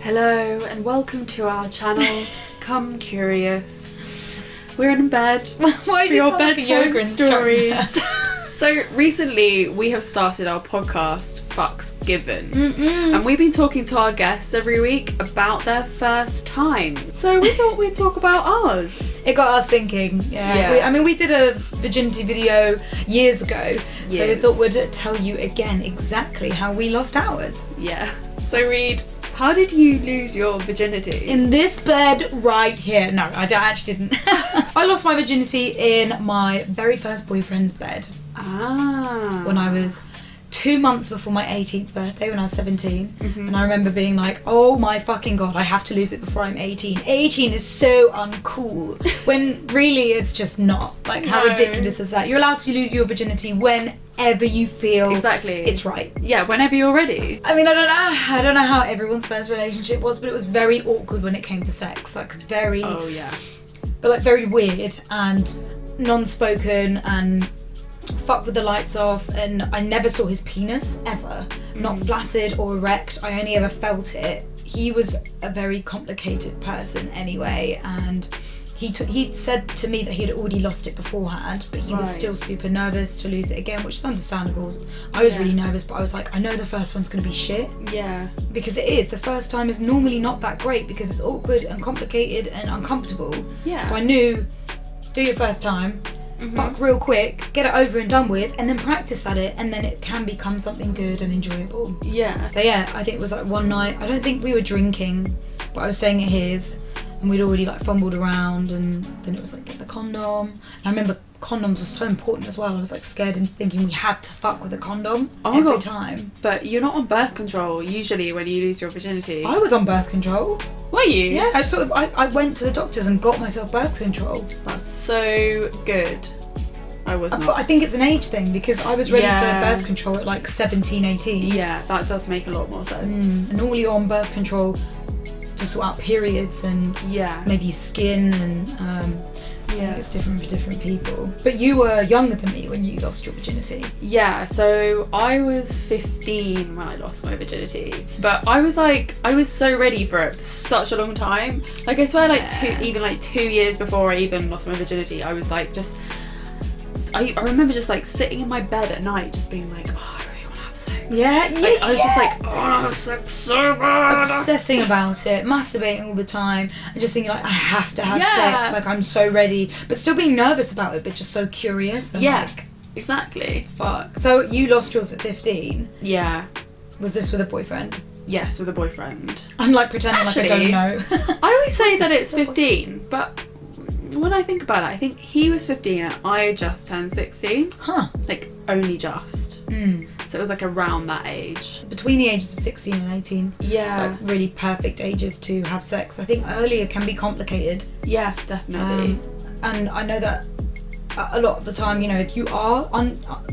Hello and welcome to our channel, Come Curious. We're in bed Why for your bedtime stories. So recently we have started our podcast, Fucks Given. And we've been talking to our guests every week about their first time. So we thought we'd talk about ours. It got us thinking. Yeah. We did a virginity video years ago, so we thought we'd tell you again exactly how we lost ours. Yeah. So Reed, how did you lose your virginity? In this bed right here. No, I actually didn't. I lost my virginity in my very first boyfriend's bed. When I was 2 months before my 18th birthday, when I was 17. And I remember being like, oh my fucking god, I have to lose it before I'm 18. 18 is so uncool. When really it's just not. Like, how ridiculous is that? You're allowed to lose your virginity whenever you feel it's right. Yeah, whenever you're ready. I mean, I don't know how everyone's first relationship was, but it was very awkward when it came to sex. Like, very... Oh, yeah. But, like, very weird and non-spoken and... fuck with the lights off, and I never saw his penis ever. Not flaccid or erect, I only ever felt it. He was a very complicated person anyway, and he said to me that he had already lost it beforehand, but he was still super nervous to lose it again, which is understandable. I was really nervous, but I was like, I know the first one's gonna be shit. Yeah. Because it is. The first time is normally not that great because it's awkward and complicated and uncomfortable. Yeah. So I knew, do your first time, fuck real quick, get it over and done with, and then practice at it, and then it can become something good and enjoyable. Yeah. So yeah, I think it was like one night, I don't think we were drinking, but I was staying at his, and we'd already like fumbled around, and then it was like, get the condom. And I remember condoms were so important as well. I was like scared into thinking we had to fuck with a condom every time. But you're not on birth control usually when you lose your virginity. I was on birth control. Were you? Yeah, I went to the doctors and got myself birth control. That's so good. I was not. But I think it's an age thing because I was ready for birth control at like 17, 18. Yeah, that does make a lot more sense. And normally you're on birth control to sort out periods and maybe skin and it's different for different people. But you were younger than me when you lost your virginity. Yeah, so I was 15 when I lost my virginity. But I was so ready for it for such a long time. Like I swear even 2 years before I even lost my virginity, I was like I remember just like sitting in my bed at night just being like, oh, I really want to have sex. I was just like, oh, I want to have sex so bad. Obsessing about it, masturbating all the time, and just thinking like, I have to have sex, like I'm so ready, but still being nervous about it, but just so curious. And like, exactly. Fuck. So you lost yours at 15? Yeah. Was this with a boyfriend? Yes, with a boyfriend. I'm like pretending like I don't know. I always say that it's 15, but when I think about it, I think he was 15 and I just turned 16. Huh. Like, only just. So it was like around that age. Between the ages of 16 and 18. Yeah. It's like really perfect ages to have sex. I think earlier can be complicated. Yeah, definitely. And I know that a lot of the time, you know, if you are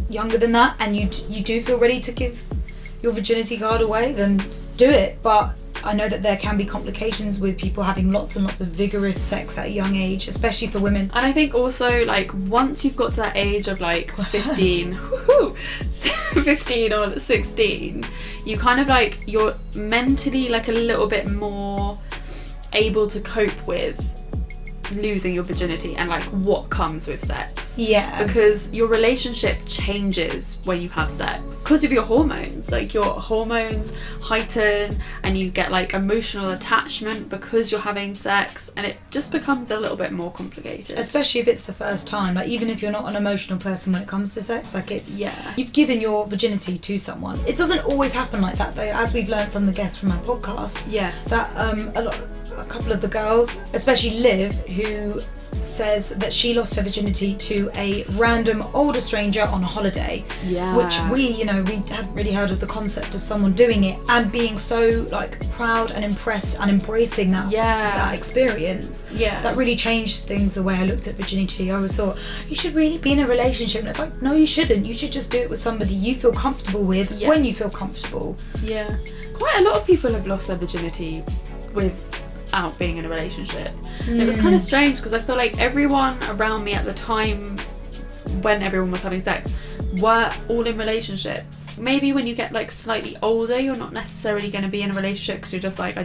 younger than that and you do feel ready to give your virginity card away, then do it. But I know that there can be complications with people having lots and lots of vigorous sex at a young age, especially for women. And I think also, like, once you've got to that age of like 15, 15 or 16, you kind of like, you're mentally like a little bit more able to cope with losing your virginity and like what comes with sex. Yeah. Because your relationship changes when you have sex because of your hormones. Like, your hormones heighten and you get like emotional attachment because you're having sex, and it just becomes a little bit more complicated. Especially if it's the first time. Like, even if you're not an emotional person when it comes to sex, like you've given your virginity to someone. It doesn't always happen like that though, as we've learned from the guests from our podcast. Yes. That a couple of the girls, especially Liv, who says that she lost her virginity to a random older stranger on a holiday. Yeah. Which we hadn't really heard of the concept of someone doing it and being so like proud and impressed and embracing that experience. Yeah. That really changed things, the way I looked at virginity. I always thought, you should really be in a relationship, and it's like, no, you shouldn't. You should just do it with somebody you feel comfortable with when you feel comfortable. Yeah. Quite a lot of people have lost their virginity without being in a relationship. It was kind of strange because I feel like everyone around me at the time when everyone was having sex, were all in relationships. Maybe when you get like slightly older, you're not necessarily going to be in a relationship because you're just like,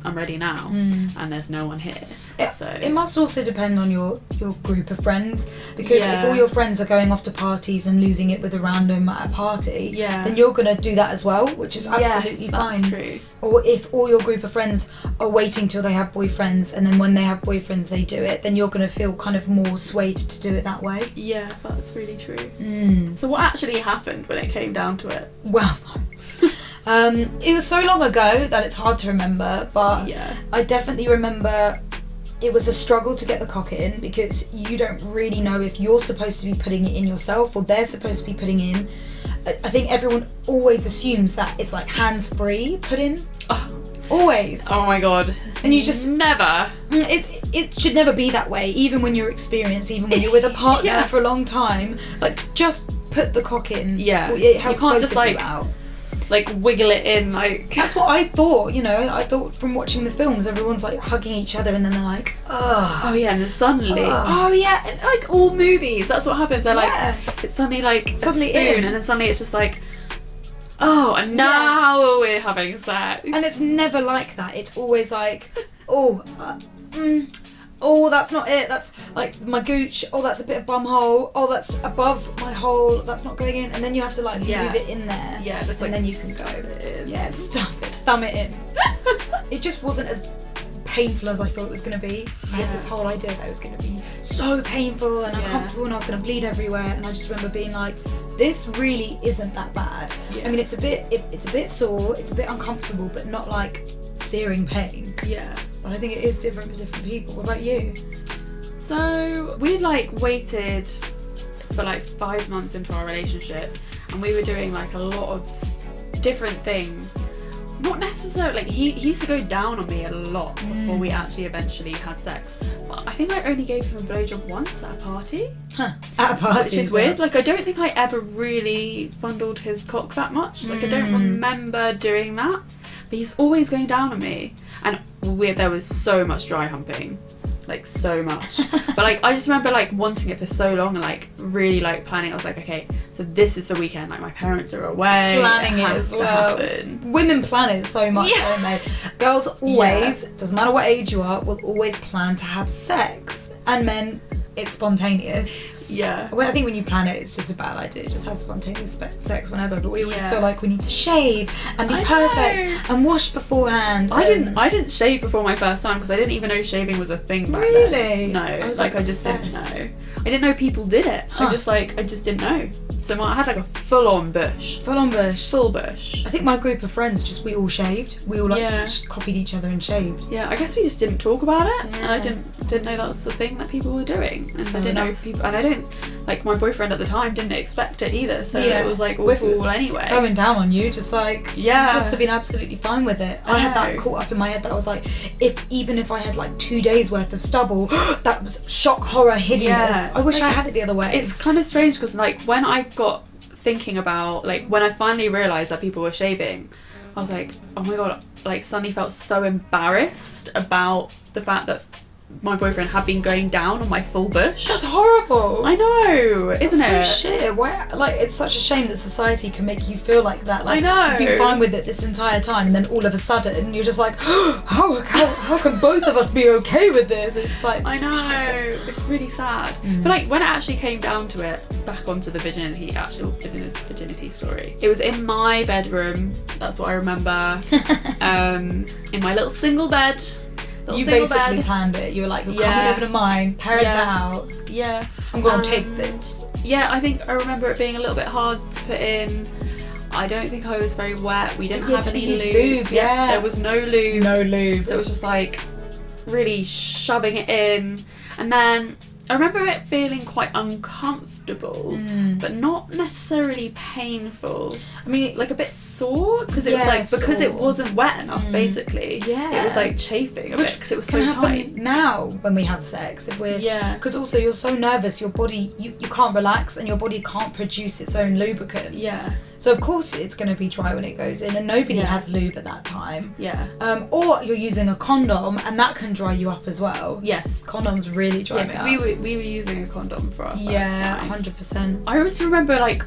I'm ready now, and there's no one here. It must also depend on your group of friends, because if all your friends are going off to parties and losing it with a random at a party, then you're going to do that as well, which is absolutely fine. That's true. Or if all your group of friends are waiting till they have boyfriends, and then when they have boyfriends they do it, then you're going to feel kind of more swayed to do it that way. Yeah, that's really true. So what actually happened when it came down to it? Well, it was so long ago that it's hard to remember, but I definitely remember it was a struggle to get the cock in, because you don't really know if you're supposed to be putting it in yourself or they're supposed to be putting in. I think everyone always assumes that it's like hands-free put in. Always. Oh my god. And you just never. It should never be that way, even when you're experienced, even when you're with a partner for a long time. Like, just put the cock in. Yeah. It helps you can't both just of you like out. Like wiggle it in, like. That's what I thought, you know. I thought from watching the films, everyone's like hugging each other and then they're like, ugh. Oh yeah, and then suddenly. Oh yeah, and like all movies, that's what happens. They're like, it's suddenly like a spoon, and then suddenly it's just like, oh, and now we're having sex. And it's never like that. It's always like, oh, that's not it. That's like my gooch. Oh, that's a bit of bum hole. Oh, that's above my hole. That's not going in. And then you have to like move it in there. Yeah, just and like then you can go. It in. Yeah, stuff it. Thumb it in. It just wasn't as painful as I thought it was going to be. I had this whole idea that it was going to be so painful and uncomfortable, and I was going to bleed everywhere. And I just remember being like, this really isn't that bad. I mean, it's a bit sore. It's a bit uncomfortable, but not like searing pain. Yeah. But I think it is different for different people. What about you? So we like waited for like 5 months into our relationship, and we were doing like a lot of different things. Not necessarily, like he used to go down on me a lot before we actually eventually had sex. But I think I only gave him a blowjob once at a party. At a party, which is weird. Like I don't think I ever really fondled his cock that much. Like I don't remember doing that. But he's always going down on me, and there was so much dry humping, like so much. But like I just remember like wanting it for so long and like really like planning. I was like, okay, so this is the weekend. Like my parents are away. Planning it as well. Women plan it so much, don't they? Girls always, doesn't matter what age you are, will always plan to have sex, and men, it's spontaneous. Yeah. Well, I think when you plan it, it's just a bad idea. Just have spontaneous sex whenever. But we always feel like we need to shave and be perfect and wash beforehand. I didn't shave before my first time because I didn't even know shaving was a thing back then. Really? No. I just didn't know. I didn't know people did it. I just didn't know. So I had like a full-on bush. Full bush. I think my group of friends we all shaved. We all just copied each other and shaved. Yeah, I guess we just didn't talk about it, and I didn't know that was the thing that people were doing. And I didn't know people, and I don't like my boyfriend at the time didn't expect it either. So it was like awful anyway. Going down on you, just like you must have been absolutely fine with it. I had that caught up in my head that I was like, even if I had like 2 days worth of stubble, that was shock, horror, hideous. Yeah. I wish I had it the other way. It's kind of strange because like when I got thinking about like when I finally realised that people were shaving, I was like, oh my god, like suddenly felt so embarrassed about the fact that my boyfriend had been going down on my full bush. That's horrible. I know, isn't it? So shit. Why? Like, it's such a shame that society can make you feel like that. Like, I know. You've been fine with it this entire time, and then all of a sudden you're just like, oh, how can both of us be okay with this? It's like, I know. It's really sad. But like when it actually came down to it, back onto the actual virginity story. It was in my bedroom. That's what I remember. In my little single bed. You basically planned it. You were like, you're coming over to mine, parents out. Yeah. I'm going to take this. Yeah, I think I remember it being a little bit hard to put in. I don't think I was very wet. We didn't have any lube. Yeah. There was no lube. No lube. So it was just like really shoving it in. And then I remember it feeling quite uncomfortable, but not necessarily painful. I mean, like a bit sore because it was like because it wasn't wet enough. Basically, it was like chafing a bit because it was so tight. Now, when we have sex, if we're because also you're so nervous, your body you can't relax and your body can't produce its own lubricant. Yeah. So of course it's going to be dry when it goes in, and nobody has lube at that time. Yeah. Or you're using a condom, and that can dry you up as well. Yes. Condoms really dry me up. we were using a condom for our first time. 100%. I always remember like.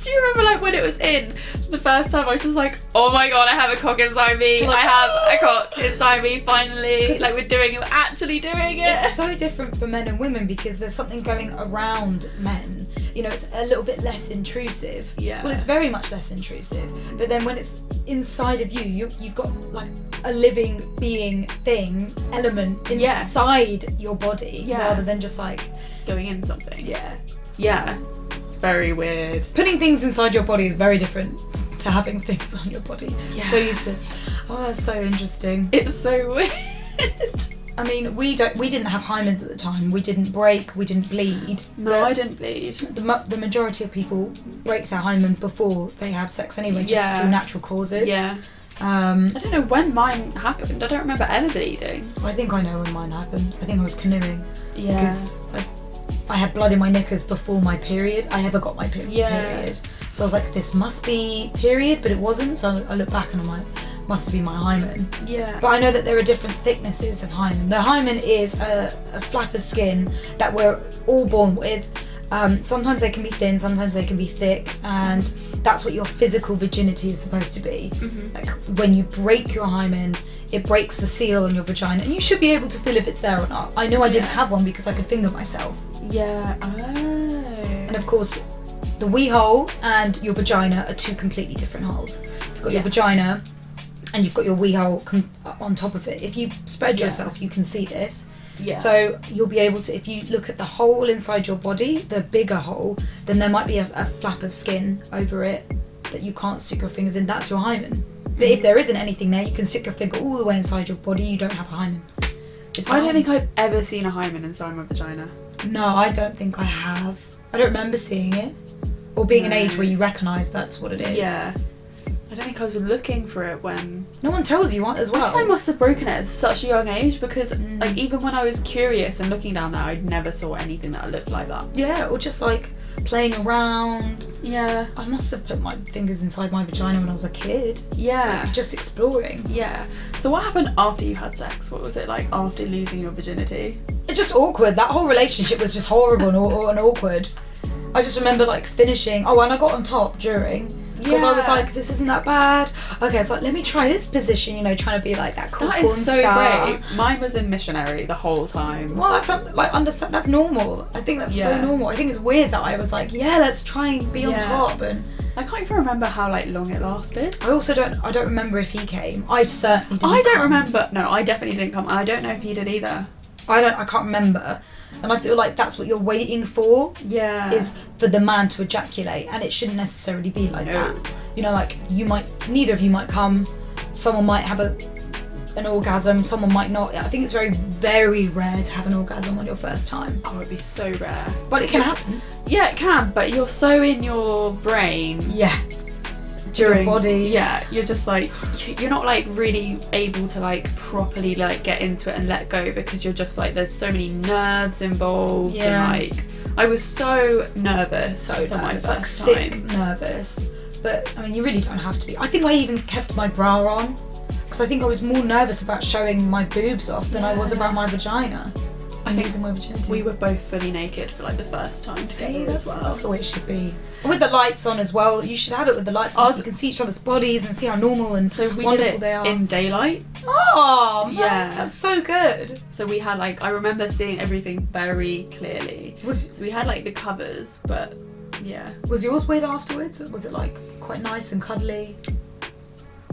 Do you remember like when it was in the first time? I was just like, oh my god, I have a cock inside me. Like, I have a cock inside me finally. Like we're actually doing it. It's so different for men and women because there's something going around men. You know, it's a little bit less intrusive. Yeah. Well, it's very much less intrusive. But then when it's inside of you've got like a living being thing element inside your body rather than just like going in something. Yeah. Yeah. Very weird. Putting things inside your body is very different to having things on your body. Yeah. So used to. Oh, that's so interesting. It's so weird. I mean, we didn't have hymens at the time. We didn't break. We didn't bleed. No, I didn't bleed. The majority of people break their hymen before they have sex anyway, just through natural causes. Yeah. I don't know when mine happened. I don't remember ever bleeding. I think I know when mine happened. I think I was canoeing. Yeah. Because I had blood in my knickers before my period. I ever got my period. So I was like, this must be period, but it wasn't. So I look back and I'm like, must have been my hymen. Yeah. But I know that there are different thicknesses of hymen. The hymen is a flap of skin that we're all born with. Sometimes they can be thin, sometimes they can be thick, and that's what your physical virginity is supposed to be. Mm-hmm. Like when you break your hymen, it breaks the seal on your vagina, and you should be able to feel if it's there or not. I know I didn't have one because I could finger myself. Yeah. Oh. And of course, the wee hole and your vagina are two completely different holes. You've got your vagina and you've got your wee hole on top of it. If you spread yourself, you can see this. Yeah. So you'll be able to, if you look at the hole inside your body, the bigger hole, then there might be a flap of skin over it that you can't stick your fingers in. That's your hymen. But if there isn't anything there, you can stick your finger all the way inside your body. You don't have a hymen. I don't think I've ever seen a hymen inside my vagina. No, I don't think I have. I don't remember seeing it. Or being an age where you recognise that's what it is. Yeah. I don't think I was looking for it when... No one tells you what as well. I think I must have broken it at such a young age because like even when I was curious and looking down there, I never saw anything that looked like that. Yeah, or just like playing around. Yeah. I must have put my fingers inside my vagina when I was a kid. Yeah. Like, just exploring. Yeah. So what happened after you had sex? What was it like after losing your virginity? It's just awkward. That whole relationship was just horrible and awkward. I just remember like finishing. Oh, and I got on top during. Because I was like, this isn't that bad. Okay, it's like, let me try this position, you know, trying to be like that cool porn is so star. great. Mine was in missionary the whole time. Well, that's like understand. That's normal. I think that's so normal. I think it's weird that I was like, yeah, let's try and be on top. And I can't even remember how like long it lasted. I also don't remember if he came. I certainly didn't. I don't remember. No, I definitely didn't come. I don't know if he did either. I can't remember. And I feel like that's what you're waiting for. Yeah. Is for the man to ejaculate, and it shouldn't necessarily be like that. You know, like neither of you might come. Someone might have an orgasm. Someone might not. I think it's very, very rare to have an orgasm on your first time. Oh, it'd be so rare. But it can happen. Yeah, it can. But you're so in your brain. Yeah. During your body. Yeah, you're just like you're not like really able to like properly like get into it and let go because you're just like there's so many nerves involved and like I was so nervous for my first like sick nervous. But I mean, you really don't have to be. I think I even kept my bra on because I think I was more nervous about showing my boobs off than I was about my vagina. I think my virginity. We were both fully naked for like the first time together as well. That's the way it should be. With the lights on as well. You should have it with the lights on so you can see each other's bodies and see how normal and wonderful they are. In daylight. Oh, man, yeah, that's so good. So we had like I remember seeing everything very clearly. So we had like the covers, but yeah. Was yours weird afterwards? Was it like quite nice and cuddly?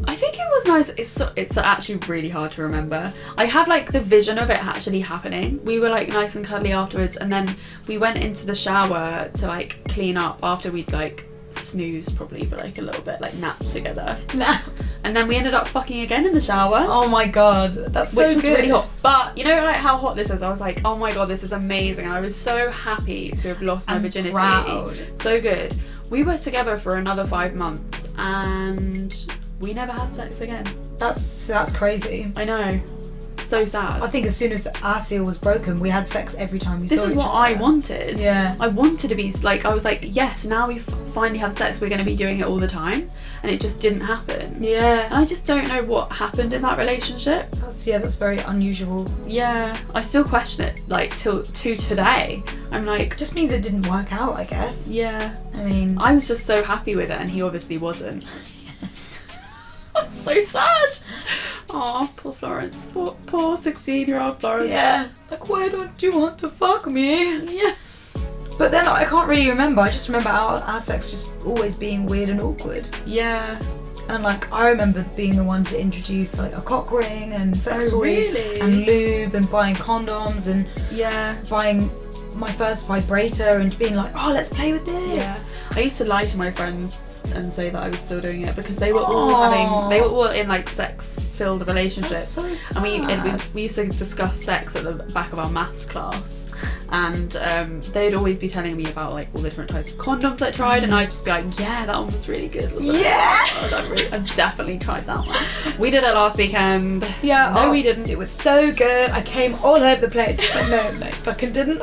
I think it was nice. It's actually really hard to remember. I have like the vision of it actually happening. We were like nice and cuddly afterwards, and then we went into the shower to like clean up after we'd like snoozed probably for like a little bit, like napped together. Napped. And then we ended up fucking again in the shower. Oh my god, that's so good. Which was really hot. But you know like how hot this is? I was like, oh my god, this is amazing. And I was so happy to have lost my virginity. Proud. So good. We were together for another 5 months and we never had sex again. That's crazy. I know. so sad. I think as soon as our seal was broken, we had sex every time we saw each other. This is what I wanted. Yeah. I wanted to be like, I was like, yes, now we finally have sex, we're going to be doing it all the time. And it just didn't happen. Yeah. And I just don't know what happened in that relationship. That's very unusual. Yeah. I still question it, like, to today. I'm like... It just means it didn't work out, I guess. Yeah. I mean... I was just so happy with it, and he obviously wasn't. That's so sad. Oh, poor Florence. Poor 16-year-old Florence. Yeah. Like, why don't you want to fuck me? Yeah. But then I can't really remember. I just remember our sex just always being weird and awkward. Yeah. And like, I remember being the one to introduce like a cock ring and sex toys and lube and buying condoms and buying my first vibrator and being like, oh, let's play with this. Yeah. I used to lie to my friends and say that I was still doing it because they were all in like sex-filled relationships. That's so sad. And we used to discuss sex at the back of our maths class, and they'd always be telling me about like all the different types of condoms I tried, and I'd just be like, yeah, that one was really good. Yeah. I've definitely tried that one. We did it last weekend. Yeah. No, we didn't. It was so good. I came all over the place. No, fucking didn't.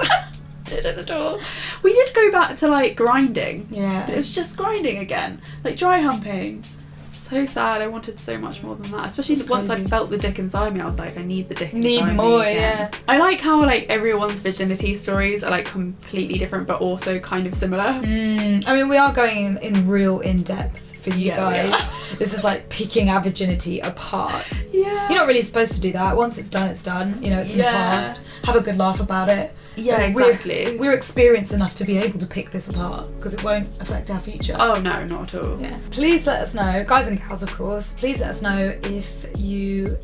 Didn't at all. We did go back to like grinding. Yeah. But it was just grinding again. Like dry humping. So sad. I wanted so much more than that. Especially once I felt the dick inside me, I was like, I need the dick inside me. Need more, again. yeah. I like how like everyone's virginity stories are like completely different but also kind of similar. I mean, we are going in real in-depth for you guys. This is like picking our virginity apart. Yeah. You're not really supposed to do that. Once it's done, it's done. You know, it's in the past. Have a good laugh about it. Yeah, exactly. We're experienced enough to be able to pick this apart because it won't affect our future. Oh no, not at all. Yeah. Please let us know, guys and gals of course, please let us know if you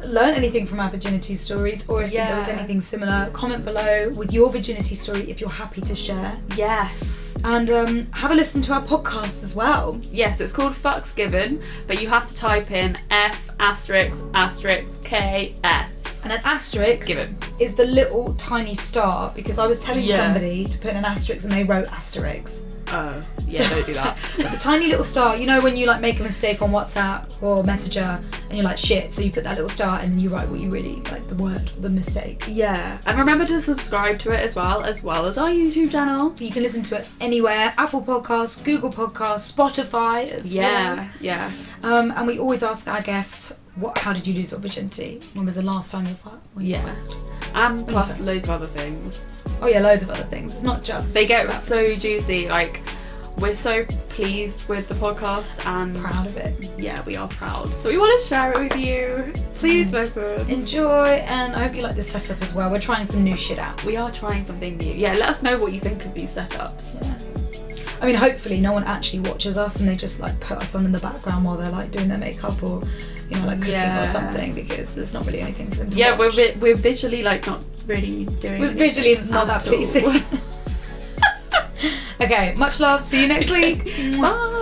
learn anything from our virginity stories or if there was anything similar. Comment below with your virginity story if you're happy to share. Yes. And have a listen to our podcast as well. Yes, it's called Fucks Given, but you have to type in F***KS. And an asterisk Given is the little tiny star because I was telling somebody to put an asterisk and they wrote asterisk. Oh, yeah, don't do that. But the tiny little star, you know when you like make a mistake on WhatsApp or Messenger and you're like shit, so you put that little star and then you write what you really like, the word, the mistake. Yeah, and remember to subscribe to it as well as our YouTube channel. You can listen to it anywhere, Apple Podcasts, Google Podcasts, Spotify as well. Yeah. And we always ask our guests, how did you lose your virginity? When was the last time you fucked? And plus loads of other things. Oh yeah, loads of other things. It's not just... They get so juicy. Like, we're so pleased with the podcast and... proud of it. Yeah, we are proud. So we want to share it with you. Please listen. Enjoy, and I hope you like this setup as well. We're trying some new shit out. We are trying something new. Yeah, let us know what you think of these setups. Yeah. I mean, hopefully no one actually watches us and they just like put us on in the background while they're like doing their makeup or, you know, like cooking or something, because there's not really anything for them to watch. We're visually like not really doing We're visually not that pleasing. Okay, much love. See you next week. Bye.